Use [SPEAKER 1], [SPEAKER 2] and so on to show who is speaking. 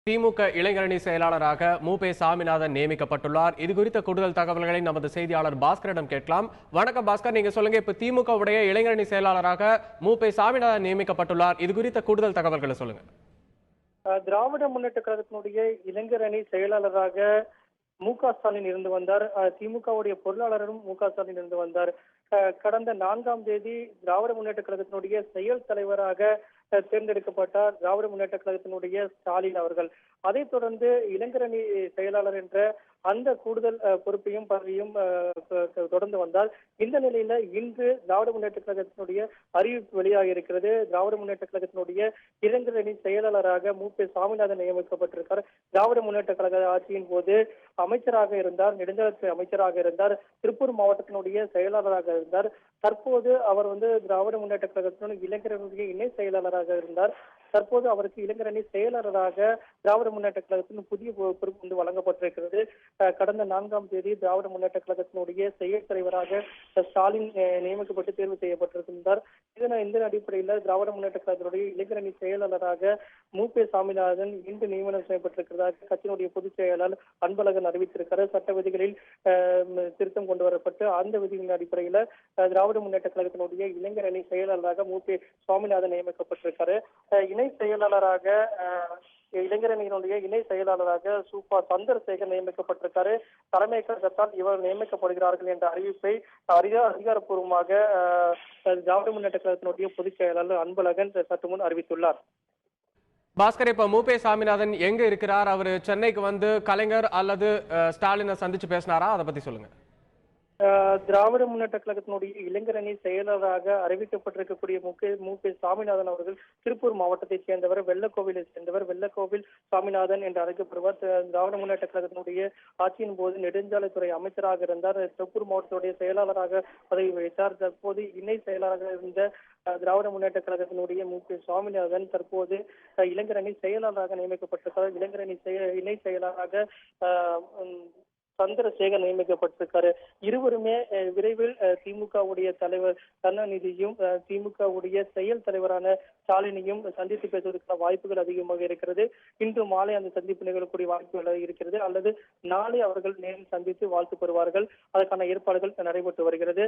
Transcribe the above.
[SPEAKER 1] திமுக இளைஞரணி செயலாளராக மூபே சாமிநாதன் நியமிக்கப்பட்டுள்ளார். இது குறித்த கூடுதல் தகவல்களை நமது செய்தியாளர் பாஸ்கரிடம் கேட்கலாம். வணக்கம் பாஸ்கர், நீங்க சொல்லுங்க. இப்ப திமுக உடைய இளைஞரணி செயலாளராக மூபே சாமிநாதன் நியமிக்கப்பட்டுள்ளார். இது குறித்த கூடுதல் தகவல்களை சொல்லுங்க.
[SPEAKER 2] திராவிட முன்னேற்ற கழகத்தினுடைய இளைஞரணி செயலாளராக மு.க.ஸ்டாலின் இருந்து வந்தார். திமுகவுடைய பொருளாளரும் மு.க.ஸ்டாலின் இருந்து வந்தார். கடந்த 4ஆம் தேதி திராவிட முன்னேற்ற கழகத்தினுடைய செயல் தலைவராக தேர்ந்தெடுக்கப்பட்டார் திராவிட முன்னேற்ற கழகத்தினுடைய ஸ்டாலின் அவர்கள். அதைத் தொடர்ந்து இளைஞரணி செயலாளர் என்ற அந்த கூடுதல் பொறுப்பையும் பதவியும் தொடர்ந்து வந்தால், இந்த நிலையில இன்று திராவிட முன்னேற்ற கழகத்தினுடைய அறிவிப்பு வெளியாக இருக்கிறது. திராவிட முன்னேற்ற கழகத்தினுடைய இளைஞரணி செயலாளராக மூபே சாமிநாதன் நியமிக்கப்பட்டிருக்கார். திராவிட முன்னேற்ற கழக ஆட்சியின் போது அமைச்சராக இருந்தார், நெடுஞ்சாலைத்துறை அமைச்சராக இருந்தார், திருப்பூர் மாவட்டத்தினுடைய செயலாளராக இருந்தார். தற்போது அவர் திராவிட முன்னேற்ற கழகத்தினுடைய இளைஞரனுடைய இணை செயலாளராக இருந்தார். தற்போது அவருக்கு இளைஞரணி செயலாளராக திராவிட முன்னேற்ற கழகத்தின் புதிய பொறுப்பு வழங்கப்பட்டிருக்கிறது. கடந்த 4ஆம் தேதி திராவிட முன்னேற்ற கழகத்தினுடைய செயல் தலைவராக ஸ்டாலின் நியமிக்கப்பட்டு தேர்வு செய்யப்பட்டிருந்தார். இந்த அடிப்படையில் திராவிட முன்னேற்ற கழகத்தினுடைய இளைஞரணி செயலாளராக மூபே சாமிநாதன் இன்று நியமனம் செய்யப்பட்டிருக்கிறதாக கட்சியினுடைய பொதுச் செயலாளர் அன்பழகன் அறிவித்திருக்கிறார். சட்ட விதிகளில் திருத்தம் கொண்டு வரப்பட்டு அந்த விதிகளின் அடிப்படையில் திராவிட முன்னேற்ற கழகத்தினுடைய இளைஞரணி செயலாளராக மூபே சாமிநாதன் நியமிக்கப்பட்டிருக்காரு. இணை செயலாளராக இளைஞரணியினுடைய இணை செயலாளராக சூப்பா சந்திரசேகர் நியமிக்கப்பட்டிருக்காரு. தலைமை கழகத்தால் இவர் நியமிக்கப்படுகிறார்கள் என்ற அறிவிப்பை அதிகாரப்பூர்வமாக திராவிட முன்னேற்ற கழகத்தினுடைய பொதுச் செயலாளர் அன்பழகன் சற்று முன் அறிவித்துள்ளார்.
[SPEAKER 1] பாஸ்கர், இப்ப மூபே சாமிநாதன் எங்க இருக்கிறார்? அவர் சென்னைக்கு வந்து கலைஞர் அல்லது ஸ்டாலினை சந்திச்சு பேசினாரா? அதை பத்தி சொல்லுங்க.
[SPEAKER 2] திராவிட முன்னேற்ற கழகத்தினுடைய இளைஞரணி செயலராக அறிவிக்கப்பட்டிருக்கக்கூடிய மூபே சாமிநாதன் அவர்கள் திருப்பூர் மாவட்டத்தைச் சேர்ந்தவர், வெள்ளக்கோவிலை சேர்ந்தவர். வெள்ளக்கோவில் சாமிநாதன் என்று அழைக்கப்படுவார். திராவிட முன்னேற்ற கழகத்தினுடைய ஆட்சியின் போது நெடுஞ்சாலைத்துறை அமைச்சராக இருந்தார். திருப்பூர் மாவட்டத்துடைய செயலாளராக பதவி வகித்தார். தற்போது இணை செயலாளராக இருந்த திராவிட முன்னேற்ற கழகத்தினுடைய மூபே சாமிநாதன் தற்போது இளைஞரணி செயலாளராக நியமிக்கப்பட்டிருக்கிறார். இளைஞரணி இணை செயலாளராக சந்திரசேகர் நியமிக்கப்பட்டிருக்காரு. இருவருமே விரைவில் திமுகவுடைய தலைவர் கருணாநிதியும் திமுகவுடைய செயல் தலைவரான ஸ்டாலினையும் சந்தித்து பேசுவதற்கான வாய்ப்புகள் அதிகமாக இருக்கிறது. இன்று மாலை அந்த சந்திப்பு நிகழக்கூடிய வாய்ப்புகள் இருக்கிறது, அல்லது நாளை அவர்கள் நேரில் சந்தித்து வாழ்த்து பெறுவார்கள். அதற்கான ஏற்பாடுகள் நடைபெற்று வருகிறது.